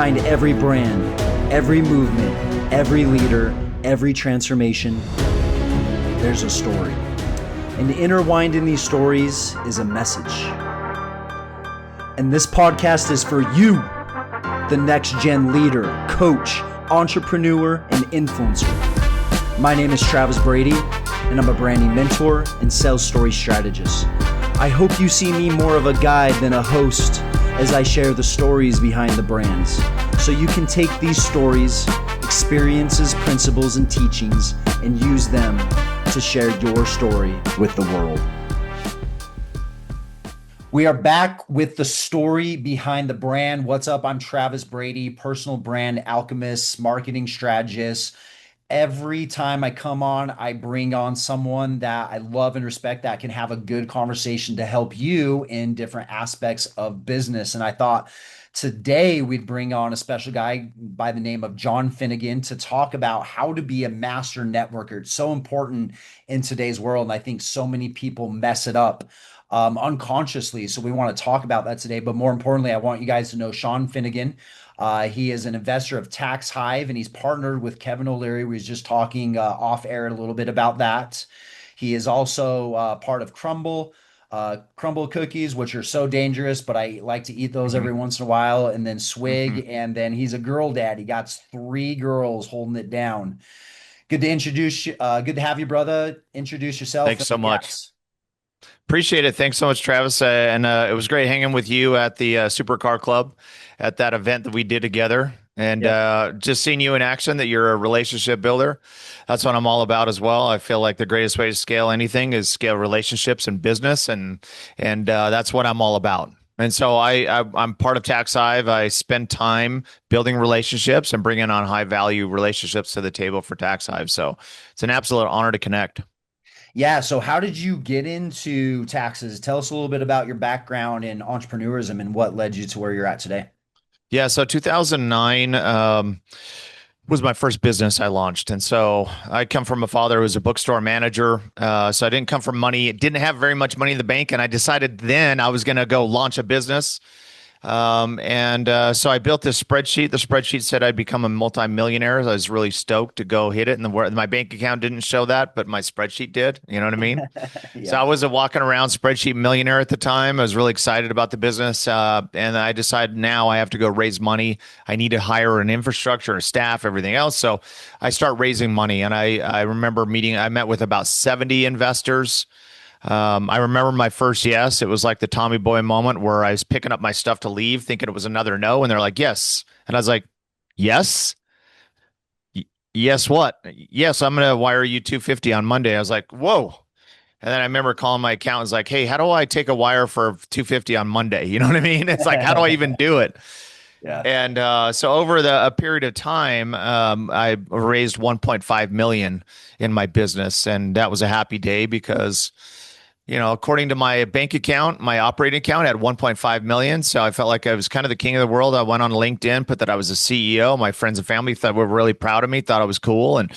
Behind every brand, every movement, every leader, every transformation, there's a story. And intertwined in these stories is a message. And this podcast is for you, the next gen leader, coach, entrepreneur, and influencer. My name is Travis Brady, and I'm a branding mentor and sales story strategist. I hope you see me more of a guide than a host as I share the stories behind the brands, so you can take these stories, experiences, principles, and teachings and use them to share your story with the world. We are back with the story behind the brand. What's up? I'm Travis Brady, personal brand alchemist, marketing strategist. Every time I come on, I bring on someone that I love and respect that can have a good conversation to help you in different aspects of business. And I thought today we'd bring on a special guy by the name of Shawn Finnegan to talk about how to be a master networker. It's so important in today's world. And I think so many people mess it up unconsciously. So we want to talk about that today. But more importantly, I want you guys to know Shawn Finnegan. He is an investor of Tax Hive, and he's partnered with Kevin O'Leary. We was just talking off air a little bit about that. He is also part of Crumble cookies, which are so dangerous, but I like to eat those every once in a while. And then Swig, and then he's a girl dad. He got 3 girls holding it down. Good to introduce you. Good to have you, brother. Introduce yourself. Thanks so much. Appreciate it. Thanks so much, Travis. And it was great hanging with you at the Supercar Club at that event that we did together. And just seeing you in action, that you're a relationship builder. That's what I'm all about as well. I feel like the greatest way to scale anything is scale relationships and business. And that's what I'm all about. And so I'm part of Tax Hive. I spend time building relationships and bringing on high value relationships to the table for Tax Hive. So it's an absolute honor to connect. Yeah. So how did you get into taxes? Tell us a little bit about your background in entrepreneurism and what led you to where you're at today. Yeah. So 2009 was my first business I launched. And so I come from a father who was a bookstore manager. So I didn't come from money, didn't have very much money in the bank. And I decided then I was going to go launch a business. So I built this spreadsheet. The spreadsheet said I'd become a multimillionaire. I was really stoked to go hit it. And my bank account didn't show that, but my spreadsheet did. You know what I mean? Yeah. So I was a walking around spreadsheet millionaire at the time. I was really excited about the business. And I decided now I have to go raise money. I need to hire an infrastructure, a staff, everything else. So I start raising money. And I remember I met with about 70 investors. I remember my first yes. It was like the Tommy Boy moment where I was picking up my stuff to leave, thinking it was another no. And they're like, yes. And I was like, yes? Yes, what? Yes, I'm going to wire you $250 on Monday. I was like, whoa. And then I remember calling my accountant, like, hey, how do I take a wire for $250 on Monday? You know what I mean? It's like, how do I even do it? Yeah. And so over a period of time, I raised 1.5 million in my business. And that was a happy day because, according to my bank account, my operating account had 1.5 million. So I felt like I was kind of the king of the world. I went on LinkedIn, put that I was a CEO. My friends and family were really proud of me, thought I was cool. And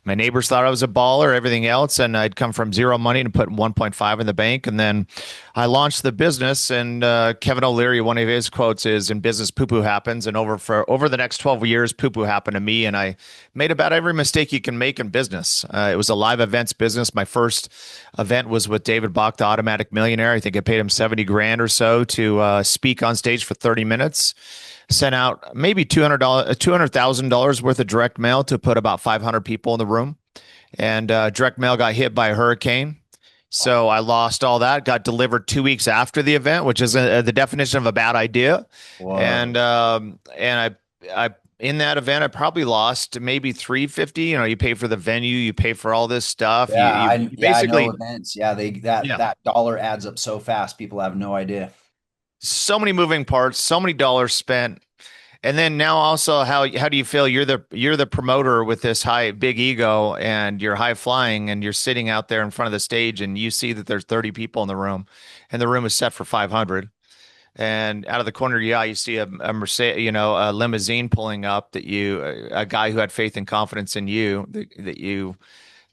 my neighbors thought I was a baller, everything else. And I'd come from zero money to put 1.5 in the bank. And then I launched the business, and Kevin O'Leary, one of his quotes is, in business, poo-poo happens. And over the next 12 years, poo-poo happened to me. And I made about every mistake you can make in business. It was a live events business. My first event was with David Bach, the Automatic Millionaire. I think I paid him 70 grand or so to speak on stage for 30 minutes. Sent out maybe $200,000 worth of direct mail to put about 500 people in the room. And direct mail got hit by a hurricane. So I lost all that, got delivered 2 weeks after the event, which is the definition of a bad idea. Wow. And I in that event, I probably lost maybe 350. You pay for the venue, you pay for all this stuff. Yeah, I know events. Yeah, that dollar adds up so fast. People have no idea. So many moving parts, so many dollars spent. And then now also, how do you feel? You're the promoter with this big ego, and you're high flying, and you're sitting out there in front of the stage, and you see that there's 30 people in the room, and the room is set for 500. And out of the corner of your eye, you see a Mercedes, a limousine pulling up. A guy who had faith and confidence in you, that you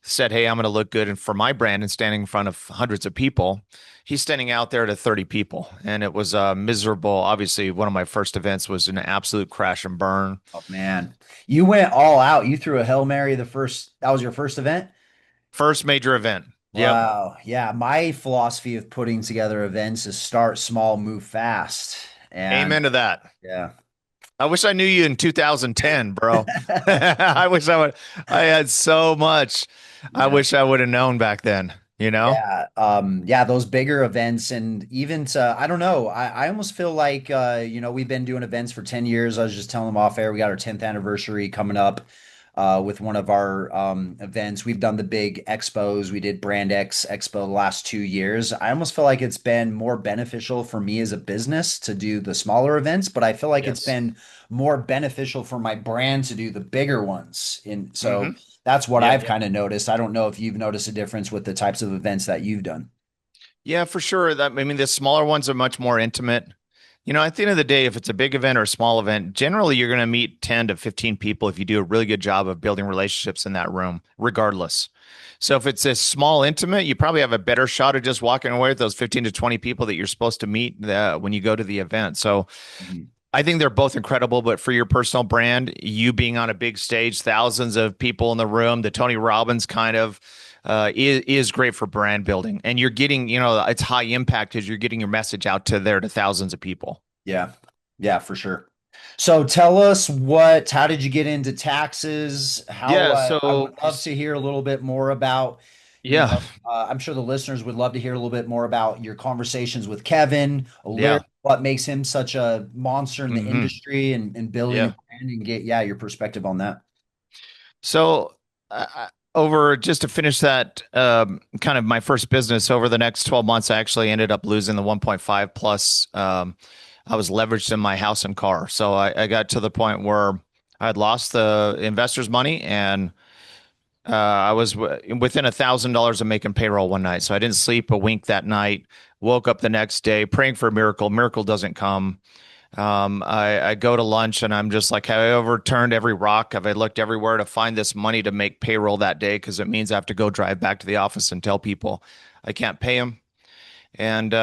said, "Hey, I'm going to look good and for my brand and standing in front of hundreds of people." He's standing out there to 30 people, and it was miserable. Obviously, one of my first events was an absolute crash and burn. Oh man, you went all out. You threw a Hail Mary that was your first event? First major event. Yep. Wow. Yeah, my philosophy of putting together events is start small, move fast. And Amen to that. yeah. I wish I knew you in 2010, bro. I wish I would. I had so much. I Yeah. wish I would have known back then, you know? Yeah, yeah, those bigger events and even to, I don't know, I almost feel like, we've been doing events for 10 years. I was just telling them off air, we got our 10th anniversary coming up with one of our events. We've done the big expos. We did Brand X Expo the last 2 years. I almost feel like it's been more beneficial for me as a business to do the smaller events, but I feel like it's Yes. been more beneficial for my brand to do the bigger ones. So Hmm. that's what Yep. I've kind of noticed. I don't know if you've noticed a difference with the types of events that you've done. Yeah, for sure. That I mean, the smaller ones are much more intimate. You know, at the end of the day, if it's a big event or a small event, generally you're going to meet 10 to 15 people if you do a really good job of building relationships in that room, regardless. So if it's a small, intimate, you probably have a better shot of just walking away with those 15 to 20 people that you're supposed to meet when you go to the event. So Mhm. I think they're both incredible, but for your personal brand, you being on a big stage, thousands of people in the room, the Tony Robbins kind of is great for brand building. And you're getting, it's high impact because you're getting your message out to there to thousands of people. Yeah. Yeah, for sure. So tell us how did you get into taxes? Yeah. I would So, love to hear a little bit more about, yeah. I'm sure the listeners would love to hear a little bit more about your conversations with Kevin, Yeah. what makes him such a monster in the Hmm. industry and building a Yeah. brand and get, yeah, your perspective on that. So, over just to finish that, kind of my first business over the next 12 months, I actually ended up losing the 1.5 plus. I was leveraged in my house and car. So I got to the point where I had lost the investors' money and I was within $1,000 of making payroll one night. So I didn't sleep a wink that night. Woke up the next day praying for a miracle. Miracle doesn't come. I go to lunch and I'm just like, have I overturned every rock? Have I looked everywhere to find this money to make payroll that day? Because it means I have to go drive back to the office and tell people I can't pay them. And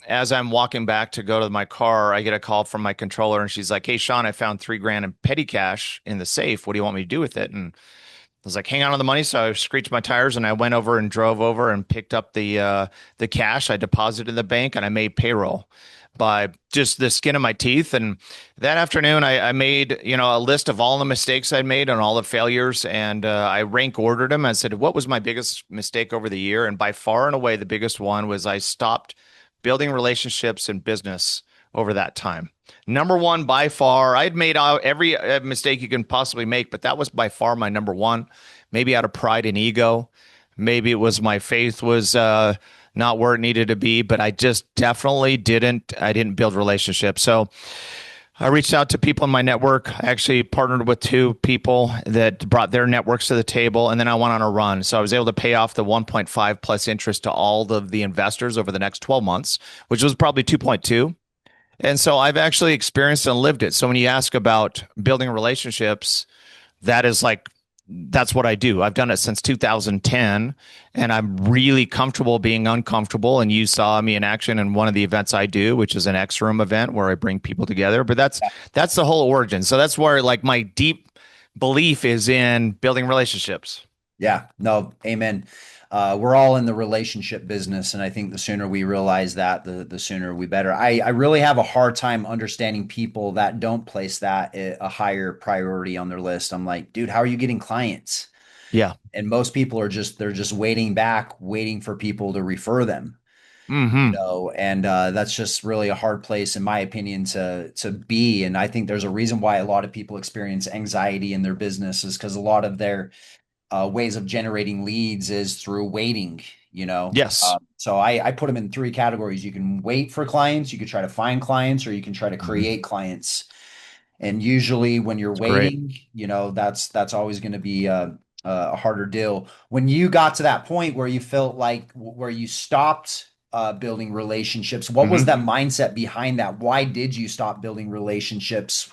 as I'm walking back to go to my car, I get a call from my controller and she's like, "Hey, Shawn, I found 3 grand in petty cash in the safe. What do you want me to do with it?" And I was like, hang on to the money. So I screeched my tires and I went over and drove over and picked up the cash. I deposited in the bank and I made payroll by just the skin of my teeth. And that afternoon, I made a list of all the mistakes I'd made and all the failures, and I rank ordered them. I said, what was my biggest mistake over the year? And by far and away, the biggest one was I stopped building relationships in business over that time. Number one by far. I'd made every mistake you can possibly make, but that was by far my number one. Maybe out of pride and ego. Maybe it was my faith was not where it needed to be, but I just definitely didn't. I didn't build relationships. So I reached out to people in my network. I actually partnered with two people that brought their networks to the table, and then I went on a run. So I was able to pay off the 1.5 plus interest to all of the investors over the next 12 months, which was probably 2.2. And so I've actually experienced and lived it. So when you ask about building relationships, that is like, that's what I do. I've done it since 2010, and I'm really comfortable being uncomfortable. And you saw me in action in one of the events I do, which is an X room event where I bring people together. But that's the whole origin. So that's where like my deep belief is in building relationships. Yeah, no, amen. We're all in the relationship business, and I think the sooner we realize that, the sooner we better. I really have a hard time understanding people that don't place that a higher priority on their list. I'm like, dude, how are you getting clients? Yeah. And most people they're just waiting back, waiting for people to refer them. Hmm. And that's just really a hard place, in my opinion, to be. And I think there's a reason why a lot of people experience anxiety in their business is because a lot of their ways of generating leads is through waiting, you know. Yes. So I put them in three categories. You can wait for clients, you can try to find clients, or you can try to Hmm. create clients. And usually when you're It's great. waiting, that's always going to be a harder deal. When you got to that point where you felt like where you stopped building relationships, what was Hmm. that mindset behind that? Why did you stop building relationships?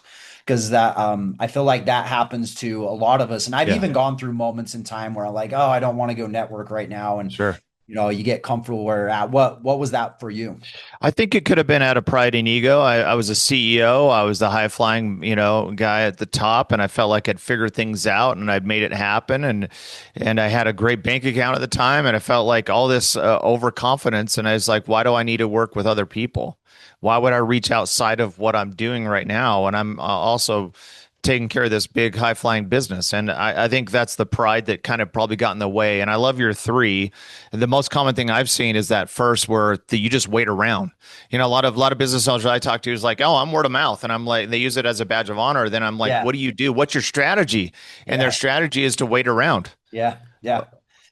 because that I feel like that happens to a lot of us. And I've Yeah, even gone through moments in time where I'm like, oh, I don't want to go network right now. And sure. you get comfortable where you're at. What was that for you? I think it could have been out of pride and ego. I was a CEO. I was the high flying, guy at the top, and I felt like I'd figured things out and I'd made it happen. And I had a great bank account at the time, and I felt like all this overconfidence. And I was like, why do I need to work with other people? Why would I reach outside of what I'm doing right now? And I'm also taking care of this big high flying business. And I think that's the pride that kind of probably got in the way. And I love your three. The most common thing I've seen is that first where you just wait around. A lot of business owners I talk to is like, oh, I'm word of mouth. And I'm like, they use it as a badge of honor. Then I'm like, Yeah. what do you do? What's your strategy? And their Yeah. strategy is to wait around. Yeah. Yeah.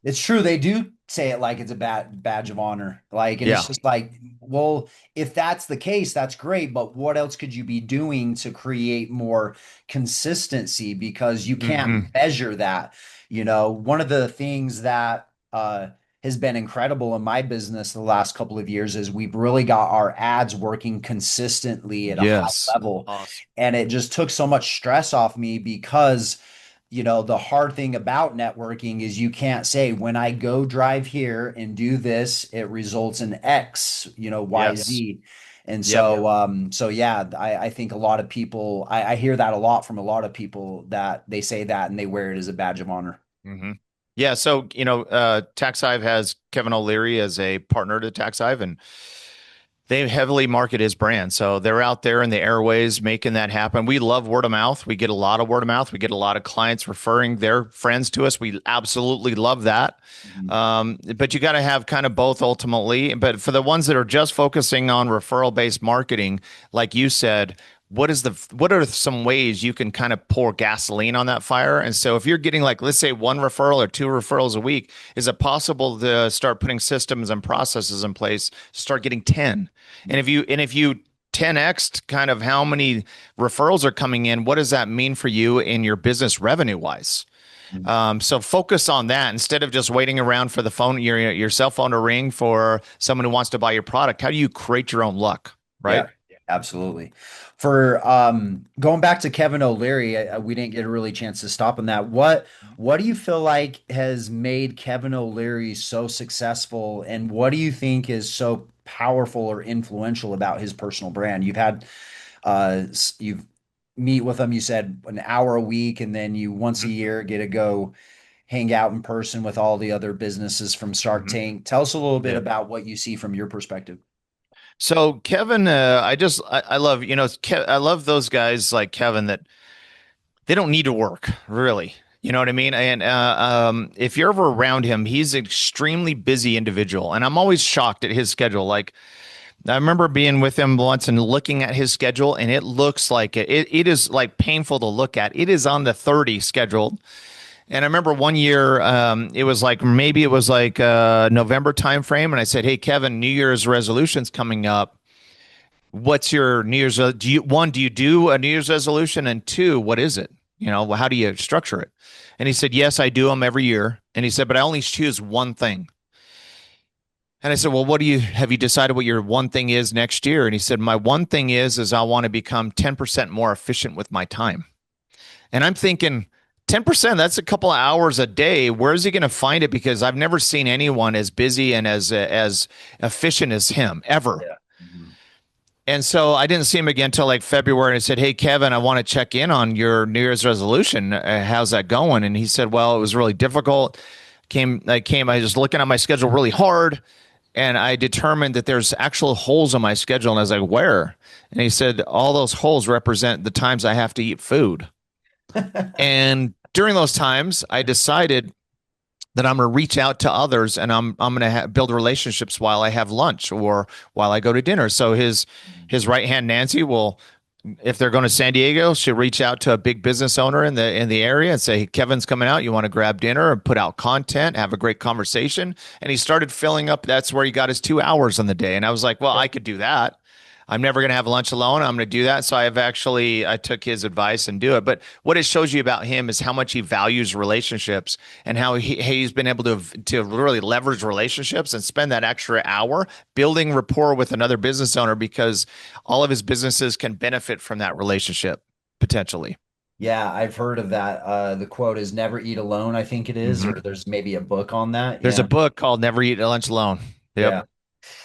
It's true. They do say it like it's a badge of honor. Like, and it's Yeah. just like, well, if that's the case, that's great. But what else could you be doing to create more consistency? Because you can't Hmm. measure that. One of the things that has been incredible in my business the last couple of years is we've really got our ads working consistently at a high Yes. level. Awesome. And it just took so much stress off me because the hard thing about networking is you can't say when I go drive here and do this, it results in X, Y, Yes. Z. And Yep. so yeah, I think a lot of people, I hear that a lot from a lot of people that they say that and they wear it as a badge of honor. Hmm. Yeah. So, Tax Hive has Kevin O'Leary as a partner to Tax Hive, and they heavily market his brand. So they're out there in the airways making that happen. We love word of mouth. We get a lot of word of mouth. We get a lot of clients referring their friends to us. We absolutely love that. Mhm. But you got to have kind of both ultimately. But for the ones that are just focusing on referral based marketing, like you said, what are some ways you can kind of pour gasoline on that fire? And so if you're getting like, let's say one referral or two referrals a week, is it possible to start putting systems and processes in place, start getting 10? And if you 10x kind of how many referrals are coming in, what does that mean for you in your business revenue wise? So focus on that instead of just waiting around for the phone, your cell phone to ring for someone who wants to buy your product. How do you create your own luck, right? Yeah, absolutely. For going back to Kevin O'Leary, we didn't get a really chance to stop on that. What do you feel like has made Kevin O'Leary so successful, and what do you think is so powerful or influential about his personal brand? You've meet with him, you said an hour a week, and then you once a year get to go hang out in person with all the other businesses from Shark Mm-hmm. Tank. Tell us a little bit Yeah. about what you see from your perspective. So Kevin, I love I love those guys like Kevin that they don't need to work really. You know what I mean? And if you're ever around him, he's an extremely busy individual, and I'm always shocked at his schedule. Like I remember being with him once and looking at his schedule, and it looks like it is like painful to look at. It is on the 30 scheduled. And I remember one year, it was like maybe it was like November timeframe, and I said, "Hey, Kevin, New Year's resolutions coming up. What's your New Year's? Do you do a New Year's resolution? And two, what is it? How do you structure it?" And he said, "Yes, I do them every year." And he said, "But I only choose one thing." And I said, "Well, have you decided what your one thing is next year?" And he said, "My one thing is I want to become 10% more efficient with my time." And I'm thinking, 10%, that's a couple of hours a day. Where is he going to find it? Because I've never seen anyone as busy and as efficient as him ever. Yeah. Mhm. And so I didn't see him again until like February. And I said, "Hey, Kevin, I want to check in on your New Year's resolution. How's that going?" And he said, "Well, it was really difficult. I was looking at my schedule really hard, and I determined that there's actual holes in my schedule." And I was like, "Where?" And he said, "All those holes represent the times I have to eat food." And during those times, I decided that I'm going to reach out to others, and I'm going to build relationships while I have lunch or while I go to dinner. So his right hand Nancy will, if they're going to San Diego, she'll reach out to a big business owner in the area and say, "Hey, Kevin's coming out. You want to grab dinner and put out content, have a great conversation?" And he started filling up. That's where he got his 2 hours on the day. And I was like, "Well, I could do that. I'm never going to have lunch alone. I'm going to do that." So I took his advice and do it. But what it shows you about him is how much he values relationships and how he's been able to really leverage relationships and spend that extra hour building rapport with another business owner because all of his businesses can benefit from that relationship. potentially. Yeah, I've heard of that. The quote is never eat alone, I think it is, or Hmm. there's maybe a book on that. There's a Yeah. book called Never Eat Lunch Alone. Yep. Yeah.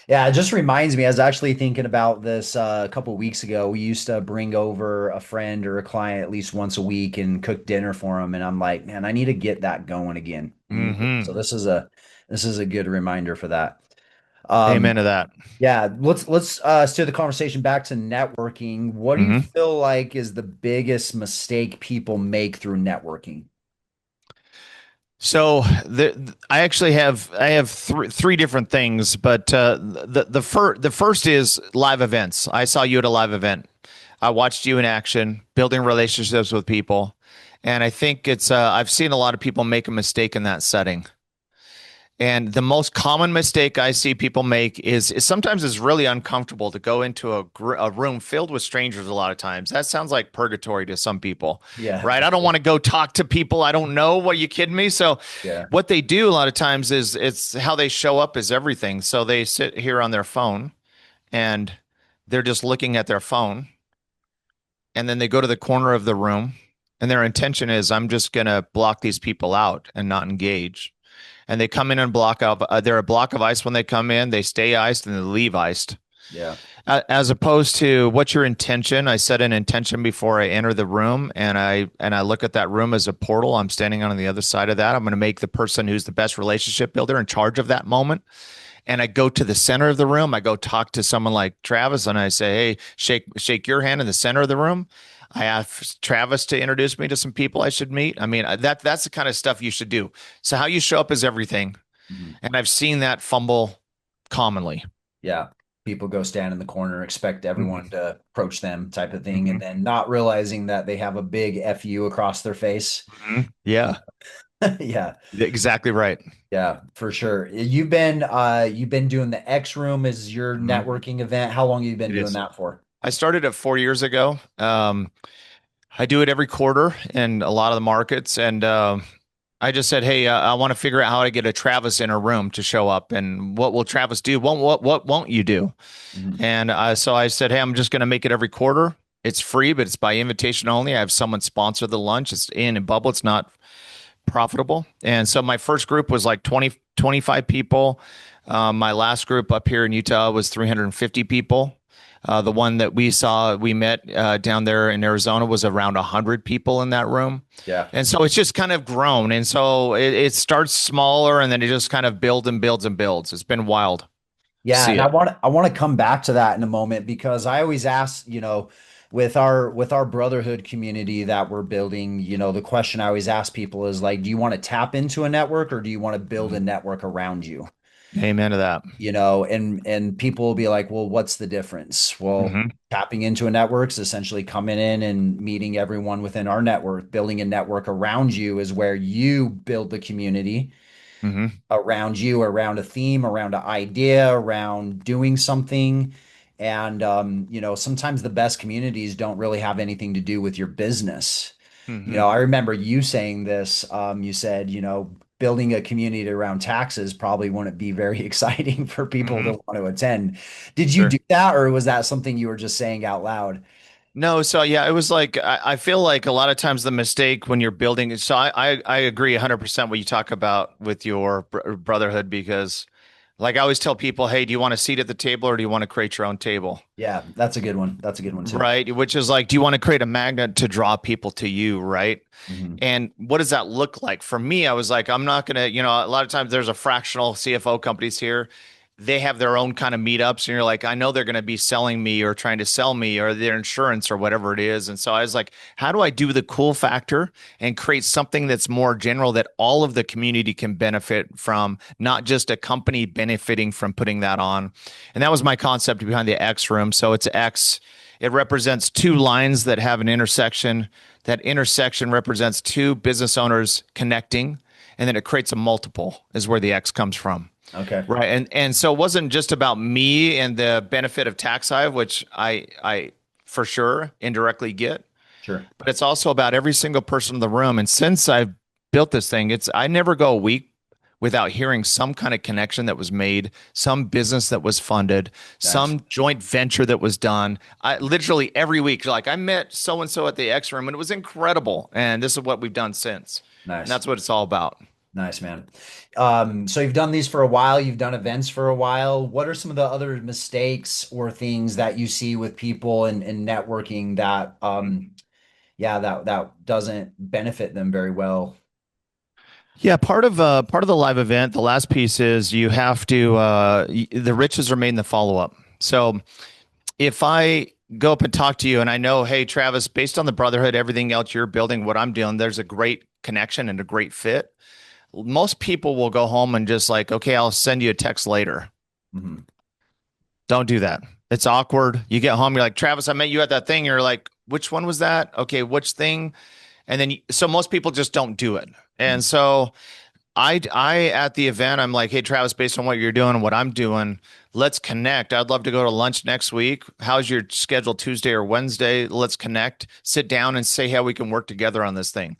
Yeah, it just reminds me, I was actually thinking about this a couple weeks ago. We used to bring over a friend or a client at least once a week and cook dinner for them. And I'm like, man, I need to get that going again. I need to, so Hmm. this is a good reminder for that. Um, Amen to that. yeah, let's steer the conversation back to networking. What do you Hmm. feel like is the biggest mistake people make through networking? So I actually have three different things, but the first is live events. I saw you at a live event. I watched you in action, building relationships with people, and I think it's I've seen a lot of people make a mistake in that setting. And the most common mistake I see people make is sometimes it's really uncomfortable to go into a room filled with strangers a lot of times. That sounds like purgatory to some people, Yeah, right? for I don't sure. want to go talk to people I don't know. What, you kidding me? So Yeah, what they do a lot of times is it's how they show up is everything. So they sit here on their phone and they're just looking at their phone, and then they go to the corner of the room and their intention is I'm just going to block these people out and not engage. And they come in and block up. They're a block of ice when they come in. They stay iced and they leave iced. yeah, As opposed to what's your intention? I set an intention before I enter the room, and I look at that room as a portal. I'm standing on the other side of that. I'm going to make the person who's the best relationship builder in charge of that moment. And I go to the center of the room. I go talk to someone like Travis, and I say, "Hey, shake your hand in the center of the room." I ask Travis to introduce me to some people I should meet. I mean, that's the kind of stuff you should do. So how you show up is everything, mhm. and I've seen that fumble commonly. Yeah. People go stand in the corner, expect everyone Hmm. to approach them type of thing, and Hmm. then not realizing that they have a big FU across their face. Hmm. Yeah, Yeah. exactly right. Yeah, for sure. You've been doing the X Room as your Hmm. networking event. How long have you been It doing is. that for? I started it 4 years ago. I do it every quarter in a lot of the markets, and I just said, "Hey, I want to figure out how to get a Travis in a room to show up, and what will Travis do? What won't you do?" Mhm. And so I said, "Hey, I'm just going to make it every quarter. It's free, but it's by invitation only. I have someone sponsor the lunch. It's in and bubble. It's not profitable." And so my first group was like 25 people. My last group up here in Utah was 350 people. The one that we met down there in Arizona was around 100 people in that room. Yeah. And so it's just kind of grown. And so it starts smaller and then it just kind of builds and builds and builds. It's been wild to Yeah, see and I it. want I want to come back to that in a moment because I always ask, with our brotherhood community that we're building, the question I always ask people is like, do you want to tap into a network or do you want to build a Mhm. network around you? Amen to that. And people will be like, well, what's the difference? Well, Hmm. tapping into a network is essentially coming in and meeting everyone within our network. Building a network around you is where you build the community Hmm. around you, around a theme, around an idea, around doing something. And sometimes the best communities don't really have anything to do with your business. Hmm. I remember you saying this. You said, building a community around taxes probably wouldn't be very exciting for people to Hmm. want to attend. Did you do Sure. that, or was that something you were just saying out loud? No, so yeah, it was like I feel like a lot of times the mistake when you're building. So I agree 100% what you talk about with your brotherhood because, like I always tell people, hey, do you want a seat at the table or do you want to create your own table? Yeah, that's a good one. That's a good one too. Right, which is like, do you want to create a magnet to draw people to you, right? Hmm. And what does that look like? For me, I was like, I'm not gonna, a lot of times there's a fractional CFO companies here. They have their own kind of meetups, and you're like, I know they're going to be selling me or trying to sell me or their insurance or whatever it is. And so I was like, how do I do the cool factor and create something that's more general that all of the community can benefit from, not just a company benefiting from putting that on? And that was my concept behind the X room. So it's X. It represents two lines that have an intersection. That intersection represents two business owners connecting, and then it creates a multiple, is where the X comes from. Okay, Right. And so it wasn't just about me and the benefit of Tax Hive, which I for sure indirectly get, sure. but it's also about every single person in the room. And since I've built this thing, I never go a week without hearing some kind of connection that was made, some business that was funded, Nice. some joint venture that was done. I literally every week, like I met so and so at the X room and it was incredible. And this is what we've done since. And Nice. that's what it's all about. Nice, man. So you've done these for a while, you've done events for a while. What are some of the other mistakes or things that you see with people and networking that yeah, that doesn't benefit them very well? Yeah, part of the live event, the last piece is you have to the riches are made in the follow up. So if I go up and talk to you and I know, hey, Travis, based on the brotherhood, everything else you're building, what I'm doing, there's a great connection and a great fit. Most people will go home and just like, okay, I'll send you a text later. Mhm. Don't do that. It's awkward. You get home, you're like, Travis, I met you at that thing. You're like, which one was that? Okay, which thing? And then, so most people just don't do it. Mhm. And so I at the event, I'm like, hey, Travis, based on what you're doing and what I'm doing, let's connect. I'd love to go to lunch next week. How's your schedule Tuesday or Wednesday? Let's connect, sit down and say how we can work together on this thing.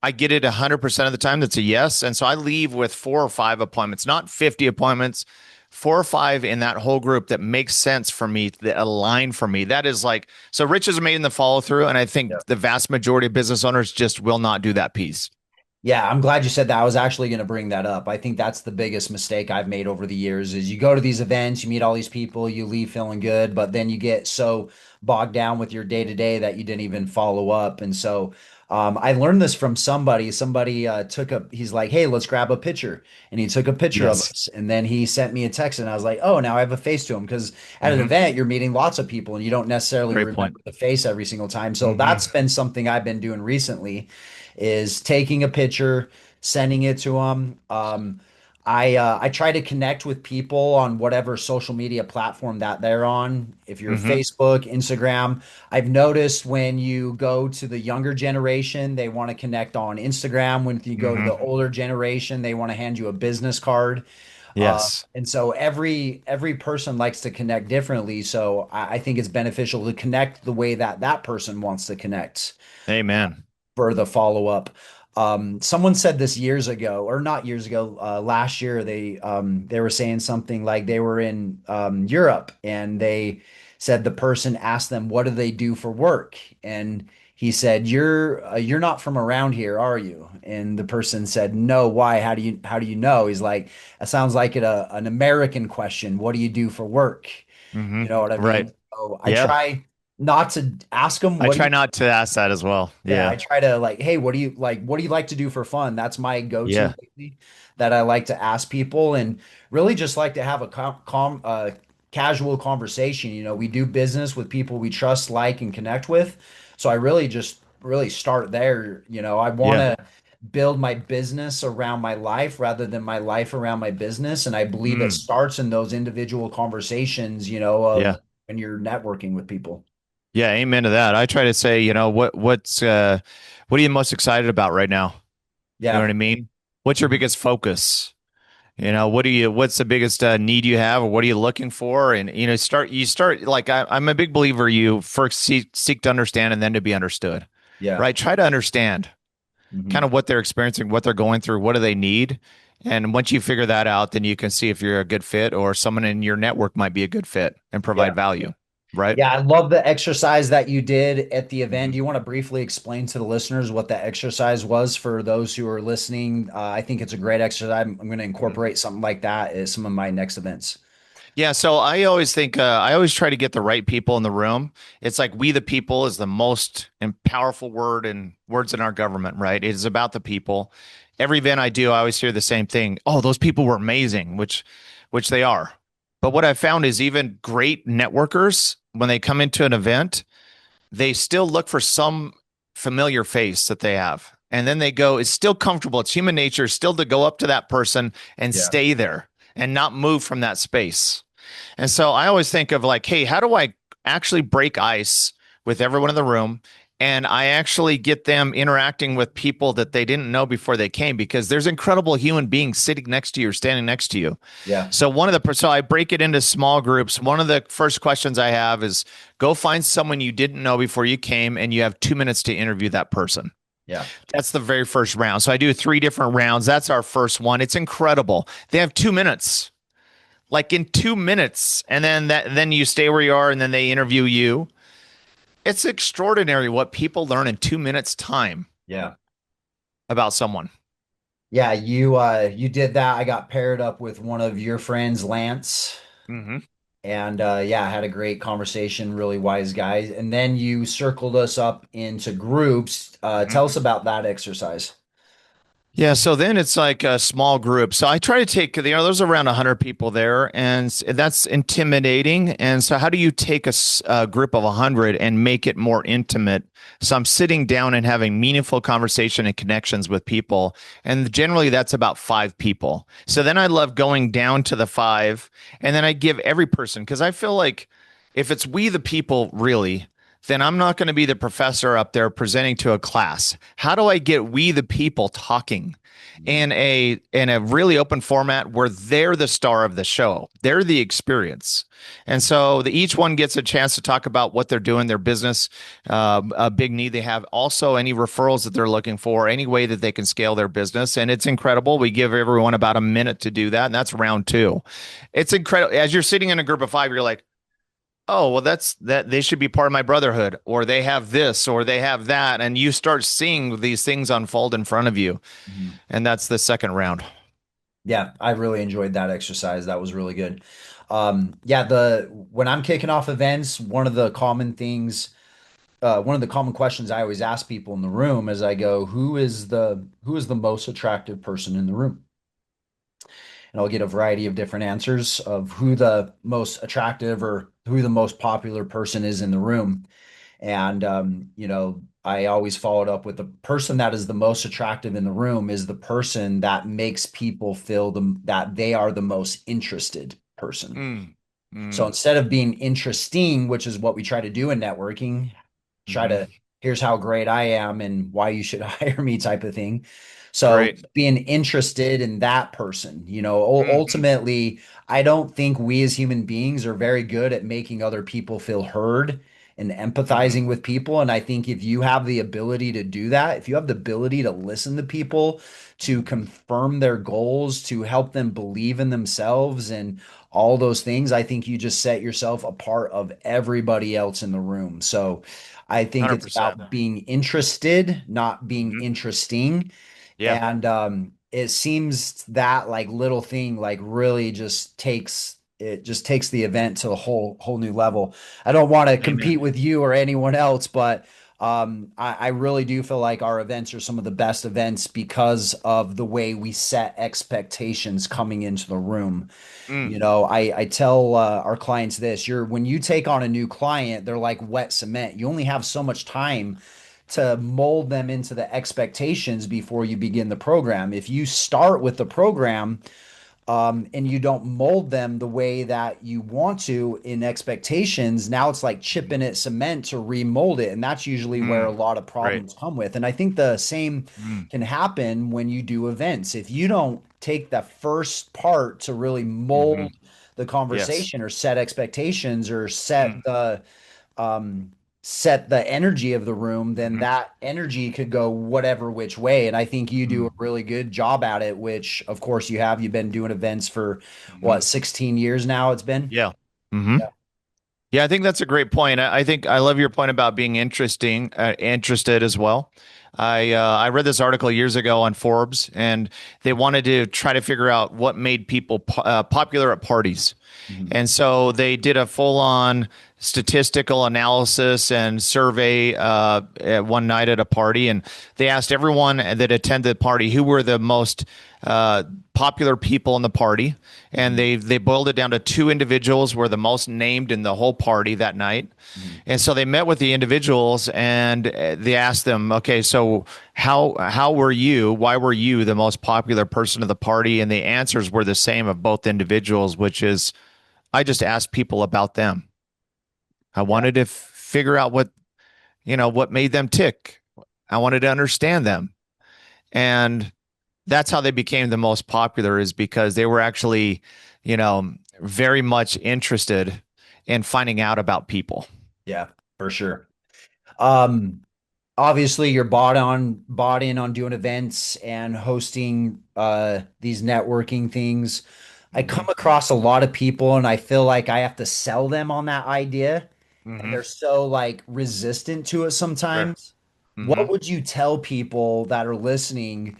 I get it 100% of the time. That's a yes. And so I leave with 4 or 5 appointments, not 50 appointments, 4 or 5 in that whole group that makes sense for me, that align for me. That is like, so riches are made in the follow through. And I think the vast majority of business owners just will not do that piece. Yeah, I'm glad you said that. I was actually going to bring that up. I think that's the biggest mistake I've made over the years is you go to these events, you meet all these people, you leave feeling good, but then you get so bogged down with your day to day that you didn't even follow up. And so I learned this from somebody. Somebody he's like, hey, let's grab a picture. And he took a picture of Yes. us. And then he sent me a text and I was like, oh, now I have a face to him. Because at an Hmm. event, you're meeting lots of people and you don't necessarily Great point. remember the face every single time. So Hmm. that's been something I've been doing recently is taking a picture, sending it to them. I try to connect with people on whatever social media platform that they're on. If you're Hmm. Facebook, Instagram, I've noticed when you go to the younger generation, they want to connect on Instagram. When you go to the Hmm. older generation, they want to hand you a business card. Yes. And so every person likes to connect differently. So I think it's beneficial to connect the way that that person wants to connect Amen. for the follow up. Someone said this years ago, or not years ago, last year. They were saying something like they were in Europe, and they said the person asked them, "What do they do for work?" And he said, "You're not from around here, are you?" And the person said, "No. Why? How do you know?" He's like, "It sounds like an American question. What do you do for work?" Hmm. You know what I Right. mean? So I Yeah. try not to ask them, I "What do try you?" not to ask that as well. Yeah, I Yeah. try to like, hey, what do you like? What do you like to do for fun? That's my go-to Yeah. lately that I like to ask people and really just like to have a casual conversation. You know, we do business with people we trust, like, and connect with. So I really just really start there. You know, I want Yeah. to build my business around my life rather than my life around my business. And I believe it Mm. starts in those individual conversations, you know, of Yeah. when you're networking with people. Yeah. Amen to that. I try to say, what are you most excited about right now? You know what Yeah. I mean? What's your Mhm. biggest focus? What's the biggest need you have, or what are you looking for? And you start like I'm a big believer. You first seek to understand and then to be understood, Yeah. right? Try to understand kind Mhm. of what they're experiencing, what they're going through, what do they need. And once you figure that out, then you can see if you're a good fit or someone in your network might be a good fit and Yeah. provide value, right? Yeah, I love the exercise that you did at the event. Mhm. Do you want to briefly explain to the listeners what that exercise was for those who are listening? I think it's a great exercise. I'm going to Mhm. incorporate something like that at some of my next events. Yeah, so I always try to get the right people in the room. It's like we the people is the most and powerful word and words in our government, right? It is about the people. Every event I do, I always hear the same thing. Oh, those people were amazing, which they are. But what I found is even great networkers, when they come into an event, they still look for some familiar face that they have. And then they go, it's still comfortable. It's human nature still to go up to that person and Yeah. stay there and not move from that space. And so I always think of like, hey, how do I actually break ice with everyone in the room? And I actually get them interacting with people that they didn't know before they came because there's incredible human beings sitting next to you or standing next to you. Yeah. So I break it into small groups. One of the first questions I have is go find someone you didn't know before you came and you have 2 minutes to interview that person. Yeah. That's the very first round. So I do three different rounds. That's our first one. It's incredible. They have 2 minutes, like in 2 minutes, and then you stay where you are, and then they interview you. It's extraordinary what people learn in 2 minutes time Yeah. about someone. Yeah, you did that. I got paired up with one of your friends, Lance, Hmm. and yeah, I had a great conversation, really wise guy. And then you circled us up into groups. Hmm. Tell us about that exercise. Yeah, so then it's like a small group. So I try to take, there's around 100 people there, and that's intimidating. And so, how do you take a group of 100 and make it more intimate? So I'm sitting down and having meaningful conversation and connections with people. And generally, that's about 5 people. So then I love going down to the five, and then I give every person, because I feel like if it's we the people, really, then I'm not going to be the professor up there presenting to a class. How do I get we the people talking in a really open format where they're the star of the show? They're the experience. And so each one gets a chance to talk about what they're doing, their business, a big need they have, also any referrals that they're looking for, any way that they can scale their business. And it's incredible. We give everyone about a minute to do that. And that's round two. It's incredible. As you're sitting in a group of five, you're like, oh, well, that's that they should be part of my brotherhood, or they have this, or they have that. And you start seeing these things unfold in front of you. Mhm. And that's the second round. Yeah, I really enjoyed that exercise. That was really good. Yeah, the when I'm kicking off events, one of the common questions I always ask people in the room is I go, who is the most attractive person in the room? And I'll get a variety of different answers of who the most attractive or who the most popular person is in the room. And I always followed up with the person that is the most attractive in the room is the person that makes people feel that they are the most interested person. Mm, So mm, instead of being interesting, which is what we try to do in networking, try hmm. to here's how great I am and why you should hire me type of thing. So Great. being interested in that person, Hmm. ultimately, I don't think we as human beings are very good at making other people feel heard and Hmm. empathizing with people. And I think if you have the ability to do that, if you have the ability to listen to people, to confirm their goals, to help them believe in themselves and all those things, I think you just set yourself apart of everybody else in the room. So I think it's 100%. about being interested, not being Hmm. interesting. Yeah. And it seems that like little thing like really just takes the event to a whole new level. I don't want to Amen. compete with you or anyone else, but I really do feel like our events are some of the best events because of the way we set expectations coming into the room. Mm, I tell our clients this, when you take on a new client, they're like wet cement. You only have so much time to mold them into the expectations before you begin the program. If you start with the program and you don't mold them the way that you want to in expectations, now it's like chipping at cement to remold it. And that's usually where a mm, lot of great. problems come with. And I think the same Mm, can happen when you do events. If you don't take the first part to really hmm. mold the Yes. conversation or set expectations or Mm, um, set the energy of the room, then hmm. that energy could go whatever which way. And I think you do a Mm, really good job at it, which of course you have. You've been doing events for hmm. what, 16 years now it's been? Yeah. Hmm. Yeah. Yeah, I think that's a great point. I think I love your point about being interested as well. I read this article years ago on Forbes, and they wanted to try to figure out what made people popular at parties. Mhm. And so they did a full on statistical analysis and survey at one night at a party. And they asked everyone that attended the party who were the most uh, popular people in the party. And Mhm. they boiled it down to two individuals were the most named in the whole party that night. Mhm. And so they met with the individuals and they asked them, okay, so how were you? Why were you the most popular person of the party? And the answers were the same of both individuals, which is I just asked people about them. I Yeah. wanted to figure out what made them tick. I wanted to understand them. And that's how they became the most popular is because they were actually, you know, very much interested in finding out about people. Yeah, for sure. Um, obviously you're bought in on doing events and hosting these networking things. I come Hmm. across a lot of people and I feel like I have to sell them on that idea and Hmm. they're so like resistant to it Sure. sometimes. Hmm. What would you tell people that are listening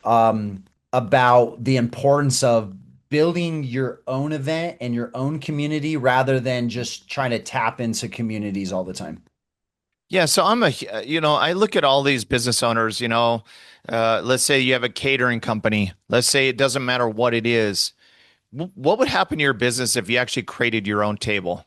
um, about the importance of building your own event and your own community rather than just trying to tap into communities all the time? Yeah, so I look at all these business owners, let's say you have a catering company. Let's say it doesn't matter what it is. What would happen to your business if you actually created your own table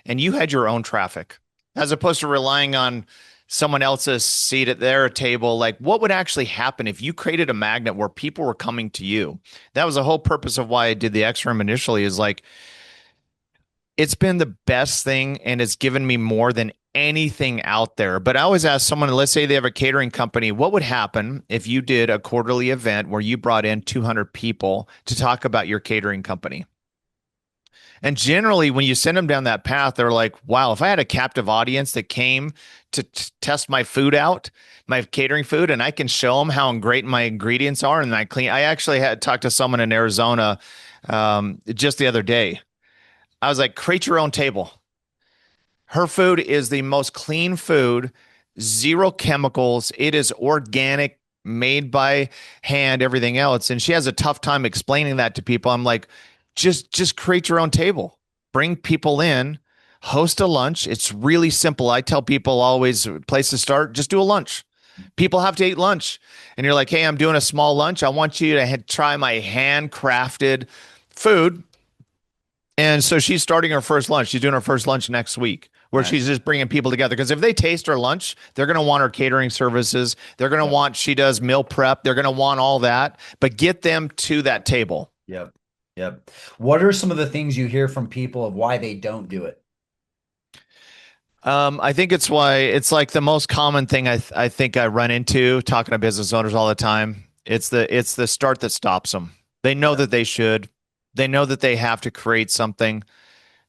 and you had your own traffic, as opposed to relying on someone else's seat at their table? Like, what would actually happen if you created a magnet where people were coming to you? That was the whole purpose of why I did the X Room initially, is like, it's been the best thing and it's given me more than anything out there. But I always ask someone, let's say they have a catering company, what would happen if you did a quarterly event where you brought in 200 people to talk about your catering company? And generally, when you send them down that path, they're like, wow, if I had a captive audience that came to test my food out, my catering food, and I can show them how great my ingredients are and I clean. I actually had talked to someone in Arizona just the other day. I was like, create your own table. Her food is the most clean food, zero chemicals. It is organic, made by hand, everything else. And she has a tough time explaining that to people. I'm like, just create your own table. Bring people in, host a lunch. It's really simple. I tell people always, place to start, just do a lunch. People have to eat lunch. And you're like, hey, I'm doing a small lunch. I want you to try my handcrafted food. And so she's starting her first lunch. She's doing her first lunch next week, where she's Nice. just bringing people together. Because if they taste her lunch, they're going to want her catering services. They're going to Yep. want, she does meal prep. They're going to want all that. But get them to that table. Yep. Yep. What are some of the things you hear from people of why they don't do it? I think it's why it's like the most common thing I think I run into talking to business owners all the time. It's the start that stops them. They know Yep. that they should. They know that they have to create something,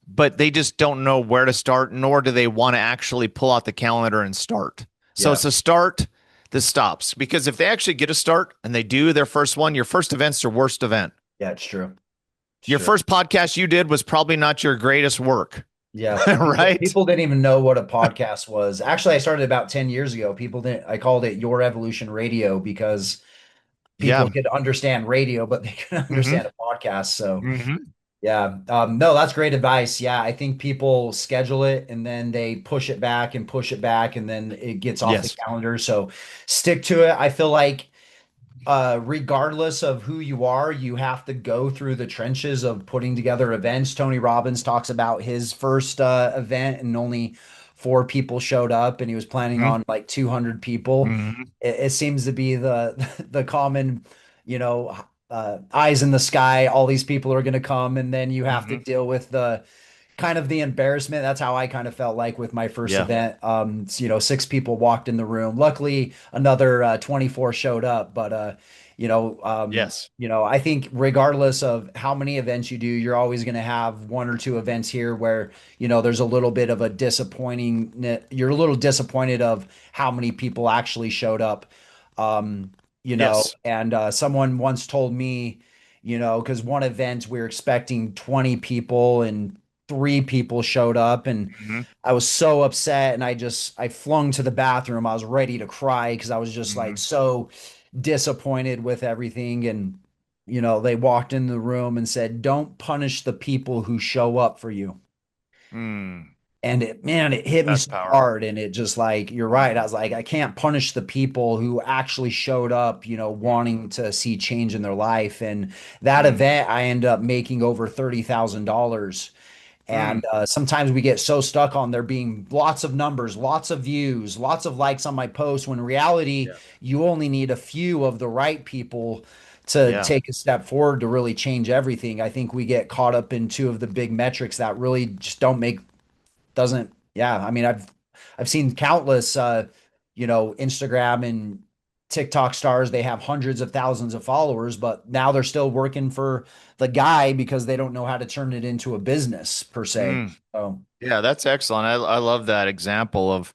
but they just don't know where to start, nor do they want to actually pull out the calendar and start. So Yeah. it's a start that stops, because if they actually get a start and they do their first one, your first event's your worst event. Yeah, it's true. It's Your true. first podcast you did was probably not your greatest work, Yeah. People right? people didn't even know what a podcast was. Actually, I started about 10 years ago. People didn't I called it Your Evolution Radio because people Yeah. could understand radio, but they couldn't Hmm. understand a podcast. So Hmm. yeah. No, that's great advice. Yeah. I think people schedule it and then they push it back and push it back and then it gets off the Yes. calendar. So stick to it. I feel like regardless of who you are, you have to go through the trenches of putting together events. Tony Robbins talks about his first event and only four people showed up, and he was planning Hmm. on like 200 people. Hmm. It seems to be the the common, eyes in the sky. All these people are going to come, and then you have to Hmm. deal with the kind of the embarrassment. That's how I kind of felt like with my first Yeah. event. Six people walked in the room. Luckily, another 24 showed up, but Yes. I think regardless of how many events you do, you're always going to have one or two events here where, there's a little bit of a disappointing, you're a little disappointed of how many people actually showed up. Yes. And someone once told me, because one event we were expecting 20 people and three people showed up and Hmm. I was so upset and I flung to the bathroom. I was ready to cry because I was just like Hmm. so disappointed with everything. And, they walked in the room and said, don't punish the people who show up for you. Mm. And it hit me That's so powerful. hard. And it just like, you're right. I Mm. was like, I can't punish the people who actually showed up, Mm. wanting to see change in their life. And that Mm. event, I ended up making over $30,000. And Mm. sometimes we get so stuck on there being lots of numbers, lots of views, lots of likes on my post, when in reality, Yeah. you only need a few of the right people to Yeah. take a step forward to really change everything. I think we get caught up in two of the big metrics that really just don't make doesn't yeah. I mean, I've seen countless Instagram and TikTok stars, they have hundreds of thousands of followers, but now they're still working for the guy because they don't know how to turn it into a business per se. Mm. So, Yeah, that's excellent. I love that example of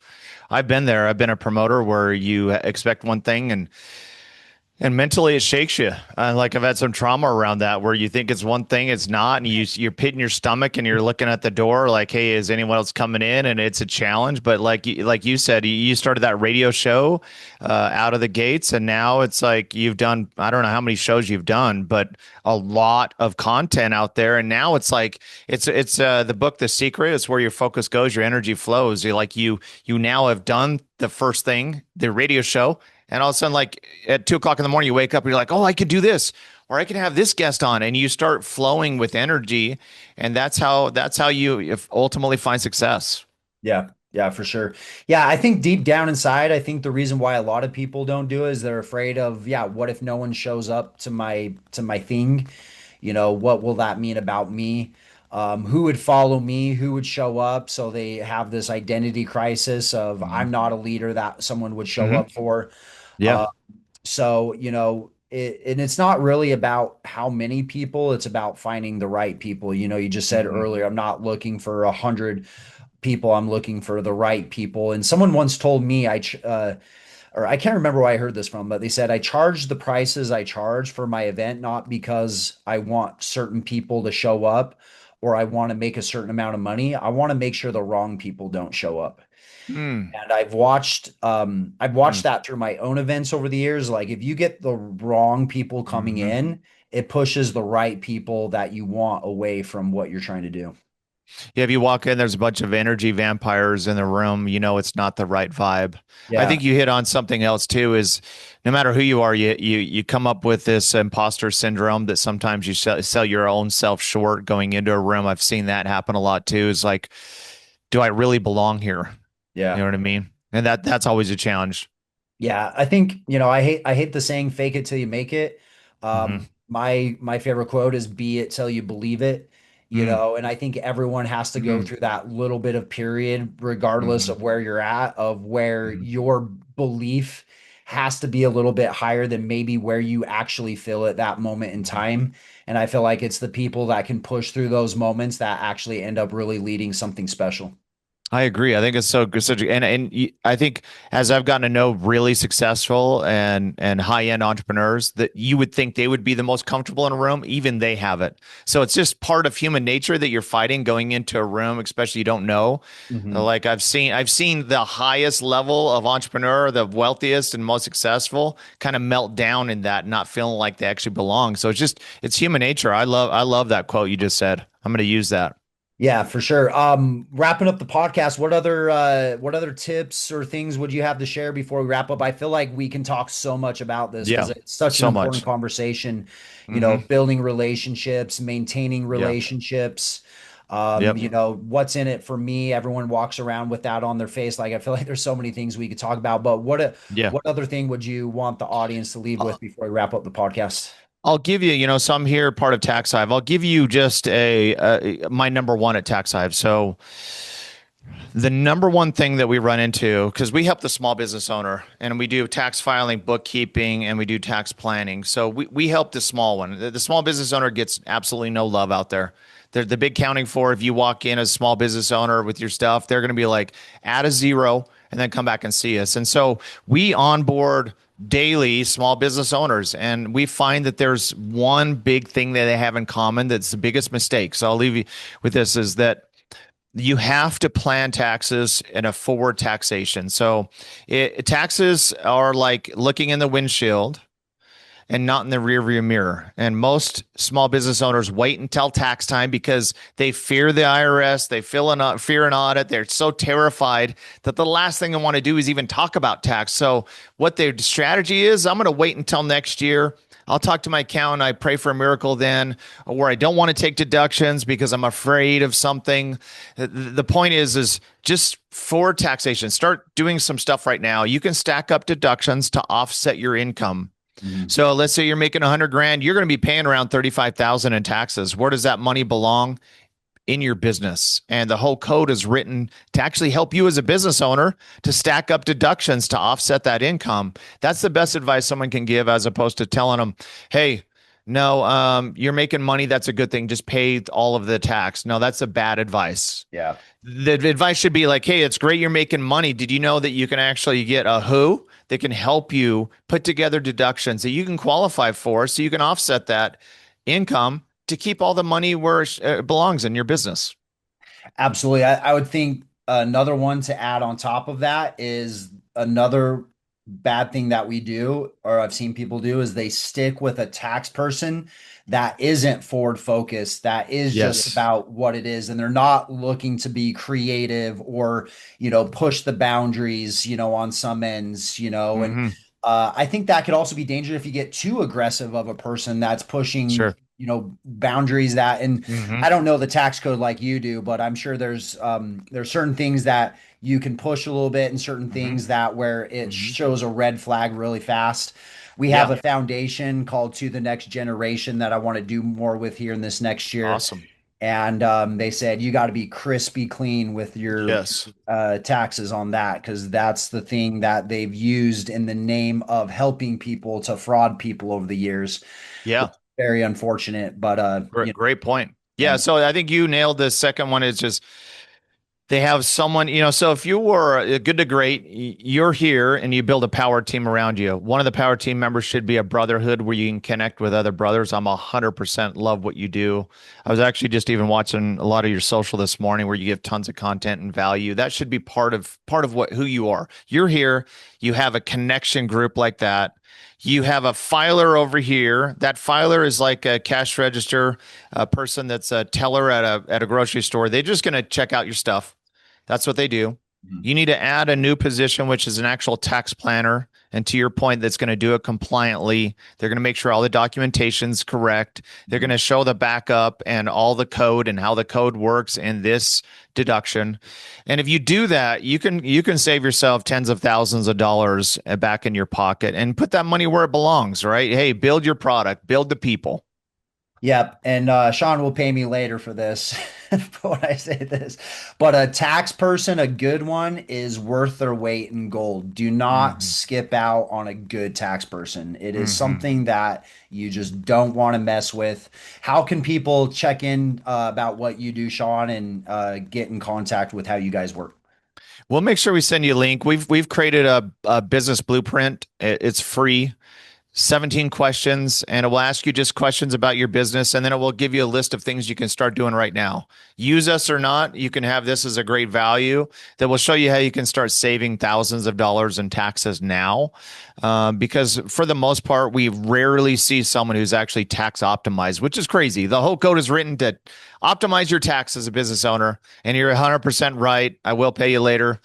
I've been there. I've been a promoter where you expect one thing and mentally, it shakes you. Like I've had some trauma around that, where you think it's one thing, it's not, and you're pitting your stomach, and you're looking at the door, like, "Hey, is anyone else coming in?" And it's a challenge. But like you said, you started that radio show out of the gates, and now it's like you've done. I don't know how many shows you've done, but a lot of content out there. And now it's like it's the book The Secret. It's where your focus goes, your energy flows. You now have done the first thing, the radio show. And all of a sudden, like at 2 o'clock in the morning, you wake up and you're like, oh, I could do this, or I can have this guest on, and you start flowing with energy, and that's how you ultimately find success. yeah, yeah, for sure. Yeah, I think deep down inside, I think the reason why a lot of people don't do it is they're afraid of, yeah, what if no one shows up to my thing? You know, what will that mean about me? Who would follow me? Who would show up? So they have this identity crisis of Hmm. I'm not a leader that someone would show Hmm. up for. Yeah. Uh, so, and it's not really about how many people, it's about finding the right people. You just said Hmm. earlier, I'm not looking for 100 people. I'm looking for the right people. And someone once told me, or I can't remember where I heard this from, but they said I charge the prices I charge for my event, not because I want certain people to show up or I want to make a certain amount of money. I want to make sure the wrong people don't show up. Mm. And I've Mm. watched that through my own events over the years. Like if you get the wrong people coming Hmm. in, it pushes the right people that you want away from what you're trying to do. Yeah, if you walk in, there's a bunch of energy vampires in the room. You know it's not the right vibe. I Yeah. think you hit on something else too. Is no matter who you are, you come up with this imposter syndrome that sometimes you sell your own self short going into a room. I've seen that happen a lot too. Is like, do I really belong here? You Yeah. know what I mean? And that's always a challenge. Yeah, I think, I hate the saying fake it till you make it. Hmm. My favorite quote is be it till you believe it, Mm. and I think everyone has to go Mm. through that little bit of period, regardless Hmm. of where you're at, of where Hmm. your belief has to be a little bit higher than maybe where you actually feel at that moment in time. And I feel like it's the people that can push through those moments that actually end up really leading something special. I agree. I think it's so good. I think as I've gotten to know really successful and high end entrepreneurs, that you would think they would be the most comfortable in a room. Even they have it. So it's just part of human nature that you're fighting going into a room, especially you don't know. Hmm. Like I've seen the highest level of entrepreneur, the wealthiest and most successful, kind of melt down in that, not feeling like they actually belong. So it's human nature. I love that quote you just said. I'm going to use that. Yeah, for sure. Wrapping up the podcast, what other tips or things would you have to share before we wrap up? I feel like we can talk so much about this because Yeah, it's such an so important much. conversation, Hmm. building relationships, maintaining Yeah. relationships. Yep. What's in it for me? Everyone walks around with that on their face. Like I feel like there's so many things we could talk about, but Yeah. what other thing would you want the audience to leave with I'll, before we wrap up the podcast? I'll give you, so I'm here part of Tax Hive. I'll give you just my number one at Tax Hive. So the number one thing that we run into, because we help the small business owner and we do tax filing, bookkeeping, and we do tax planning. So we help the small one. The small business owner gets absolutely no love out there. They're the big counting for if you walk in as a small business owner with your stuff, they're going to be like, add a zero and then come back and see us. And so we onboard daily small business owners, and we find that there's one big thing that they have in common that's the biggest mistake. So I'll leave you with this, is that you have to plan taxes in a forward taxation. So taxes are like looking in the windshield and not in the rearview mirror. And most small business owners wait until tax time because they fear the IRS, they fear an audit. They're so terrified that the last thing they want to do is even talk about tax. So what their strategy is, I'm going to wait until next year. I'll talk to my accountant. I pray for a miracle then, where I don't want to take deductions because I'm afraid of something. The point is just for taxation, start doing some stuff right now. You can stack up deductions to offset your income. Mhm. So let's say you're making 100 grand, you're going to be paying around 35,000 in taxes. Where does that money belong? in your business. And the whole code is written to actually help you as a business owner to stack up deductions to offset that income. That's the best advice someone can give, as opposed to telling them, hey, no, you're making money. That's a good thing. Just pay all of the tax. No, that's a bad advice. Yeah. The advice should be like, hey, it's great you're making money. Did you know that you can actually get a who that can help you put together deductions that you can qualify for so you can offset that income to keep all the money where it belongs in your business? Absolutely. I would think another one to add on top of that is another bad thing that we do, or I've seen people do, is they stick with a tax person that isn't forward focused, that is just Yes. about what it is, and they're not looking to be creative or, push the boundaries, on some ends, and Mm-hmm. I think that could also be dangerous if you get too aggressive of a person that's pushing, Sure. boundaries that, and Mm-hmm. I don't know the tax code like you do, but I'm sure there's certain things that you can push a little bit and certain Mm-hmm. things that where it Mm-hmm. shows a red flag really fast. We have Yeah. a foundation called To the Next Generation that I want to do more with here in this next year. Awesome. And they said you got to be crispy clean with your Yes. taxes on that because that's the thing that they've used in the name of helping people to fraud people over the years, which Yeah. is very unfortunate. But Great point. yeah. Yeah. So I think you nailed the second one. Is just they have someone, so if you were good to great, you're here and you build a power team around you. One of the power team members should be a brotherhood where you can connect with other brothers. I'm 100% love what you do. I was actually just even watching a lot of your social this morning where you give tons of content and value. That should be part of who you are. You're here, you have a connection group like that. You have a filer over here. That filer is like a cash register, a person that's a teller at a grocery store. They're just going to check out your stuff. That's what they do. Mhm. You need to add a new position, which is an actual tax planner. And to your point, that's going to do it compliantly. They're going to make sure all the documentation's correct. They're going to show the backup and all the code and how the code works in this deduction. And if you do that, you can save yourself tens of thousands of dollars back in your pocket and put that money where it belongs, right? Hey, build your product, build the people. Yep. And Sean will pay me later for this when I say this. But a tax person, a good one, is worth their weight in gold. Do not Mm-hmm. skip out on a good tax person. It is Mm-hmm. something that you just don't want to mess with. How can people check in about what you do, Sean, and get in contact with how you guys work? We'll make sure we send you a link. We've created a business blueprint. It's free. 17 questions, and it will ask you just questions about your business, and then it will give you a list of things you can start doing right now. Use us or not, you can have this as a great value that will show you how you can start saving thousands of dollars in taxes now. Because for the most part, we rarely see someone who's actually tax optimized, which is crazy. The whole code is written to optimize your tax as a business owner, and you're 100% right. I will pay you later.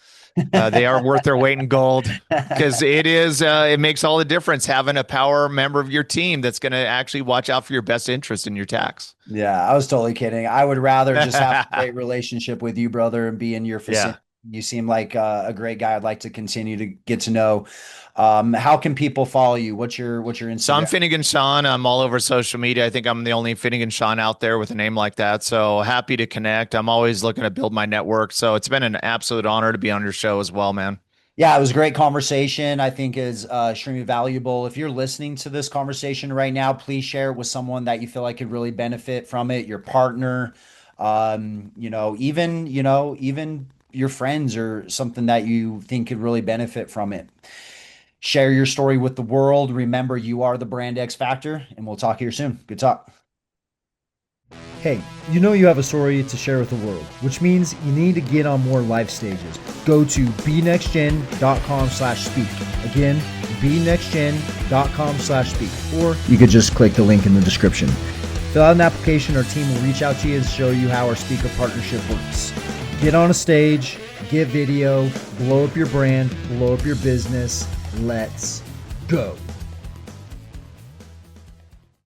They are worth their weight in gold because it makes all the difference having a power member of your team that's going to actually watch out for your best interest in your tax. Yeah, I was totally kidding. I would rather just have a great relationship with you, brother, and be in your Yeah. vicinity. You seem like a great guy. I'd like to continue to get to know. How can people follow you? What's your So I'm Instagram? Finnegan Sean. I'm all over social media. I think I'm the only Finnegan Sean out there with a name like that. So happy to connect. I'm always looking to build my network. So it's been an absolute honor to be on your show as well, man. Yeah, it was a great conversation. I think is extremely valuable. If you're listening to this conversation right now, please share it with someone that you feel like could really benefit from it. Your partner, even your friends or something that you think could really benefit from it. Share your story with the world. Remember, you are the brand X Factor, and we'll talk here soon. Good talk. Hey, you know you have a story to share with the world, which means you need to get on more live stages. Go to bnextgen.com/speak. Again, bnextgen.com/speak. Or you could just click the link in the description. Fill out an application, our team will reach out to you and show you how our speaker partnership works. Get on a stage, get video, blow up your brand, blow up your business. Let's go.